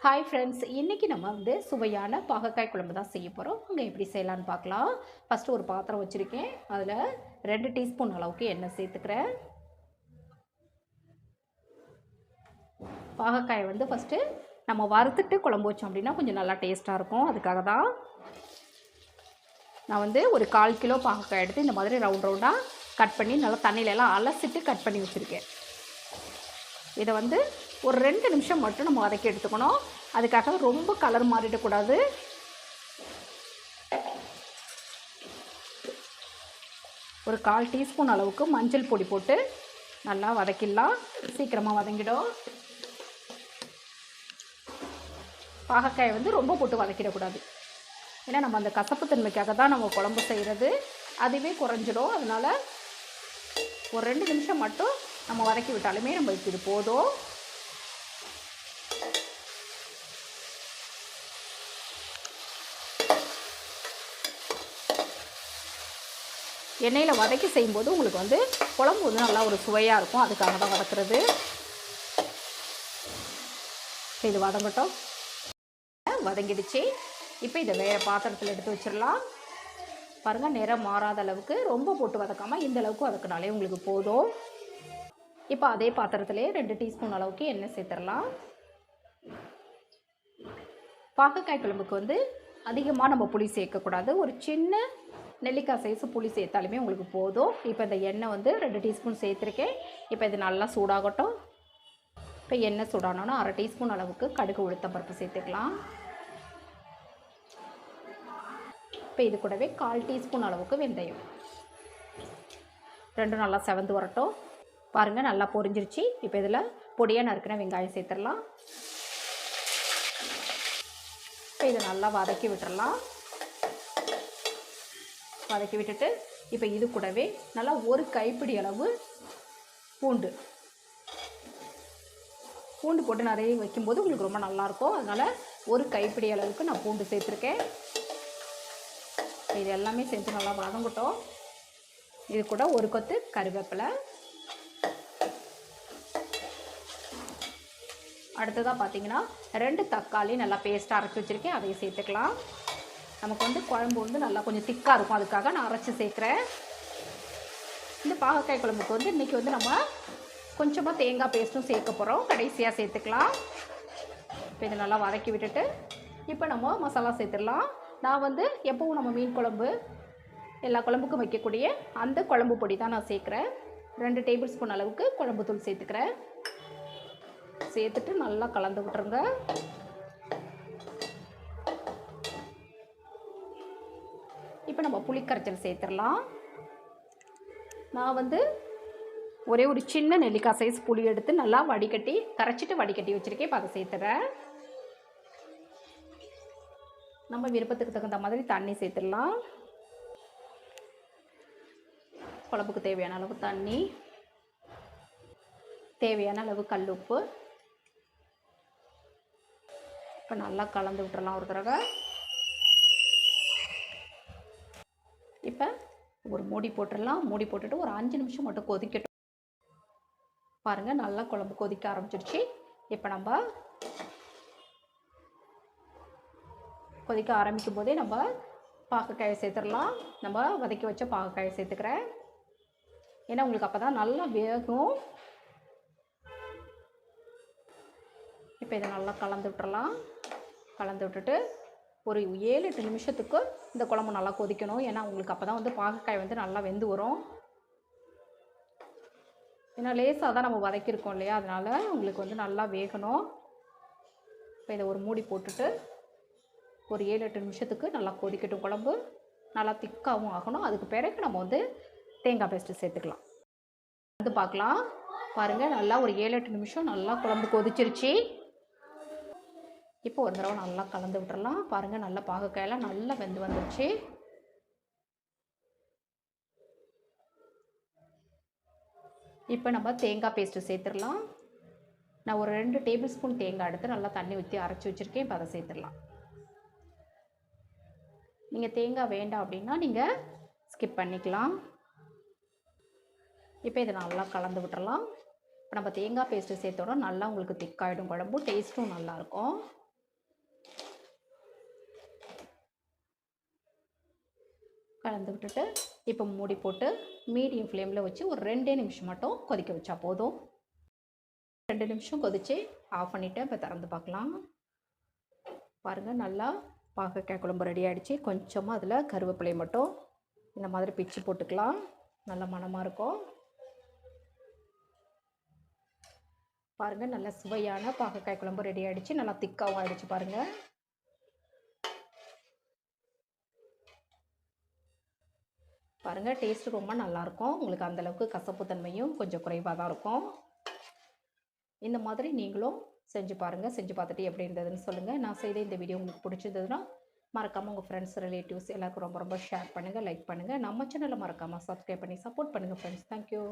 Hi friends, இன்றைக்கி நம்ம சுவையான பாகக்காய் குழம்பு தான் செய்ய போகிறோம். அங்கே எப்படி செய்யலான்னு பார்க்கலாம். ஃபஸ்ட்டு ஒரு பாத்திரம் வச்சுருக்கேன். அதில் 2 டீஸ்பூன் அளவுக்கு எண்ணெய் சேர்த்துக்கிறேன். பாகக்காயை ஃபஸ்ட்டு நம்ம வறுத்துட்டு குழம்பு வச்சோம் அப்படின்னா கொஞ்சம் நல்லா டேஸ்ட்டாக இருக்கும். அதுக்காக தான் நான் ஒரு 1/4 கிலோ பாகக்காய் எடுத்து இந்த மாதிரி ரவுண்டாக கட் பண்ணி நல்லா தண்ணியிலலாம் அலசிட்டு கட் பண்ணி வச்சுருக்கேன். இதை ஒரு 2 நிமிஷம் மட்டும் நம்ம வதக்கி எடுத்துக்கணும். அதுக்காக ரொம்ப கலர் மாறிடக்கூடாது. ஒரு 1/4 டீஸ்பூன் அளவுக்கு மஞ்சள் பொடி போட்டு நல்லா வதக்கிடலாம். சீக்கிரமாக வதங்கிடும். பாகக்காயை ரொம்ப போட்டு வதக்கிடக்கூடாது. ஏன்னா நம்ம அந்த கசப்பு தன்மைக்காக தான் நம்ம குழம்பு செய்கிறது. அதுவே குறைஞ்சிடும். அதனால் ஒரு 2 நிமிஷம் மட்டும் நம்ம வதக்கி விட்டாலுமே நம்மளுக்கு இது போதும். எண்ணெயில் வதக்கி செய்யும்போது உங்களுக்கு குழம்பு நல்லா ஒரு சுவையாக இருக்கும். அதுக்காக தான் வதக்குறது. இது வதங்கட்டும். வதங்கிடுச்சு. இப்போ இதை வேறு பாத்திரத்தில் எடுத்து வச்சிடலாம். பாருங்கள், நிறம் மாறாத அளவுக்கு ரொம்ப போட்டு வதக்காமல் இந்த அளவுக்கு வதக்கினாலே உங்களுக்கு போதும். இப்போ அதே பாத்திரத்திலே 2 டீஸ்பூன் அளவுக்கு எண்ணெய் சேர்த்துடலாம். பாகக்காய் குழம்புக்கு அதிகமாக நம்ம புளி சேர்க்கக்கூடாது. ஒரு சின்ன நெல்லிக்காய் சைஸு புளி சேர்த்தாலுமே உங்களுக்கு போதும். இப்போ இந்த எண்ணெய் 2 டீஸ்பூன் சேர்த்துருக்கேன். இப்போ இது நல்லா சூடாகட்டும். இப்போ எண்ணெய் சூடானோன்னா 1/2 டீஸ்பூன் அளவுக்கு கடுகு உளுத்தம் பருப்பு சேர்த்துக்கலாம். இப்போ இது கூடவே 1/4 டீஸ்பூன் அளவுக்கு வெந்தயம். ரெண்டும் நல்லா செவந்து வரட்டும். பாருங்கள், நல்லா பொரிஞ்சிருச்சு. இப்போ இதில் பொடியாக நறுக்கின வெங்காயம் சேர்த்துடலாம். இப்போ இதை நல்லா வதக்கி விட்டுடலாம். வதக்கி விட்டுட்டு இப்போ இது கூடவே நல்லா ஒரு கைப்பிடி அளவு பூண்டு போட்டு நிறைய வைக்கும்போது உங்களுக்கு ரொம்ப நல்லாயிருக்கும். அதனால் ஒரு கைப்பிடி அளவுக்கு நான் பூண்டு சேர்த்துருக்கேன். இது எல்லாமே சேர்த்து நல்லா வதங்கட்டும். இது கூட ஒரு கொத்து கருவேப்பிலை. அடுத்ததாக பார்த்தீங்கன்னா 2 தக்காளி நல்லா பேஸ்ட்டாக அரைச்சி வச்சுருக்கேன். அதையும் சேர்த்துக்கலாம். நமக்கு குழம்பு நல்லா கொஞ்சம் திக்காக இருக்கும். அதுக்காக நான் அரைச்சி சேர்க்குறேன். இந்த பாகக்காய் குழம்புக்கு இன்றைக்கி நம்ம கொஞ்சமாக தேங்காய் பேஸ்ட்டும் சேர்க்க போகிறோம். கடைசியாக சேர்த்துக்கலாம். இப்போ இதை நல்லா வதக்கி விட்டுட்டு இப்போ நம்ம மசாலா சேர்த்துடலாம். நான் எப்பவும் நம்ம மீன் குழம்பு எல்லா குழம்புக்கும் வைக்கக்கூடிய அந்த குழம்பு பொடி தான் நான் சேர்க்குறேன். 2 டேபிள் ஸ்பூன் அளவுக்கு குழம்பு தூள் சேர்த்துக்கிறேன். சேர்த்துட்டு நல்லா கலந்து விட்டுருங்க. இப்போ நம்ம புளிக்கரைச்சல் சேர்த்துடலாம். நான் ஒரே ஒரு சின்ன நெல்லிக்காய் சைஸ் புளி எடுத்து நல்லா கரைச்சிட்டு வடிகட்டி வச்சுருக்கேன். இப்போ அதை சேர்த்துறேன். நம்ம விருப்பத்துக்கு தகுந்த மாதிரி தண்ணி சேர்த்துடலாம். குழம்புக்கு தேவையான அளவு தண்ணி, தேவையான அளவு கல் உப்பு. இப்போ நல்லா கலந்து விட்டுறலாம் ஒரு தடவை. இப்போ ஒரு மூடி போட்டுடலாம். மூடி போட்டுட்டு ஒரு 5 நிமிஷம் மட்டும் கொதிக்கட்டும். பாருங்கள், நல்லா குழம்பு கொதிக்க ஆரம்பிச்சிருச்சு. இப்போ நம்ம கொதிக்க ஆரம்பிக்கும் போதே நம்ம பாகக்காயை சேர்த்துடலாம். நம்ம வதக்கி வச்ச பாகக்காயை சேர்த்துக்கிறேன். ஏன்னா உங்களுக்கு அப்போ தான் நல்லா வேகும். இப்போ இதை நல்லா கலந்து விட்டுறலாம். கலந்து விட்டுட்டு ஒரு 7-8 நிமிஷத்துக்கு இந்த குழம்பு நல்லா கொதிக்கணும். ஏன்னா உங்களுக்கு அப்போ தான் பாகக்காய் நல்லா வெந்து வரும். ஏன்னா லேசாக தான் நம்ம வதக்கியிருக்கோம் இல்லையா, அதனால் உங்களுக்கு நல்லா வேகணும். இப்போ இதை ஒரு மூடி போட்டுட்டு ஒரு 7-8 நிமிஷத்துக்கு நல்லா கொதிக்கட்டும். குழம்பு நல்லா திக்காகவும் ஆகணும். அதுக்கு பிறகு நம்ம தேங்காய் பேஸ்ட்டு சேர்த்துக்கலாம். பார்க்கலாம். பாருங்கள், நல்லா ஒரு 7-8 நிமிஷம் நல்லா குழம்பு கொதிச்சிருச்சு. இப்போ ஒரு தடவை நல்லா கலந்து விட்டுறலாம். பாருங்கள், நல்லா பாகக்காயெல்லாம் நல்லா வெந்து வந்துருச்சு. இப்போ நம்ம தேங்காய் பேஸ்ட்டு சேர்த்துடலாம். நான் ஒரு 2 டேபிள் ஸ்பூன் தேங்காய் எடுத்து நல்லா தண்ணி ஊற்றி அரைச்சி வச்சுருக்கேன். இப்போ அதை சேர்த்துடலாம். நீங்கள் தேங்காய் வேண்டாம் அப்படின்னா நீங்கள் ஸ்கிப் பண்ணிக்கலாம். இப்போ இதை நல்லா கலந்து விட்டுறலாம். இப்போ நம்ம தேங்காய் பேஸ்ட்டு சேர்த்தோன்னா நல்லா உங்களுக்கு திக்காயிடும். குழம்பு டேஸ்ட்டும் நல்லாயிருக்கும். கலந்து விட்டுட்டு இப்போ மூடி போட்டு மீடியம் ஃப்ளேமில் வச்சு ஒரு 2 நிமிஷம் மட்டும் கொதிக்க வச்சா போதும். 2 நிமிஷம் கொதித்து ஆஃப் பண்ணிவிட்டு இப்போ திறந்து பார்க்கலாம். பாருங்கள், நல்லா பாகக்காய் குழம்பு ரெடி ஆகிடுச்சு. கொஞ்சமாக அதில் கருவேப்பிலை மட்டும் இந்த மாதிரி பிச்சு போட்டுக்கலாம். நல்ல மணமாக இருக்கும். பாருங்கள், நல்ல சுவையான பாகக்காய் குழம்பு ரெடி ஆகிடுச்சு. நல்லா திக்காகவும் ஆகிடுச்சு பாருங்கள். பாருங்கள், டேஸ்ட்டு ரொம்ப நல்லாயிருக்கும். உங்களுக்கு அந்தளவுக்கு கசப்பு தன்மையும் கொஞ்சம் குறைவாக தான் இருக்கும். இந்த மாதிரி நீங்களும் செஞ்சு பாருங்கள். செஞ்சு பார்த்துட்டு எப்படி இருந்ததுன்னு சொல்லுங்கள். நான் செய்த இந்த வீடியோ உங்களுக்கு பிடிச்சிருந்ததுன்னா மறக்காமல் உங்கள் ஃப்ரெண்ட்ஸ், ரிலேட்டிவ்ஸ் எல்லாருக்கும் ரொம்ப ரொம்ப ஷேர் பண்ணுங்கள், லைக் பண்ணுங்கள். நம்ம சேனலை மறக்காமல் சப்ஸ்கிரைப் பண்ணி சப்போர்ட் பண்ணுங்கள் ஃப்ரெண்ட்ஸ். தேங்க்யூ.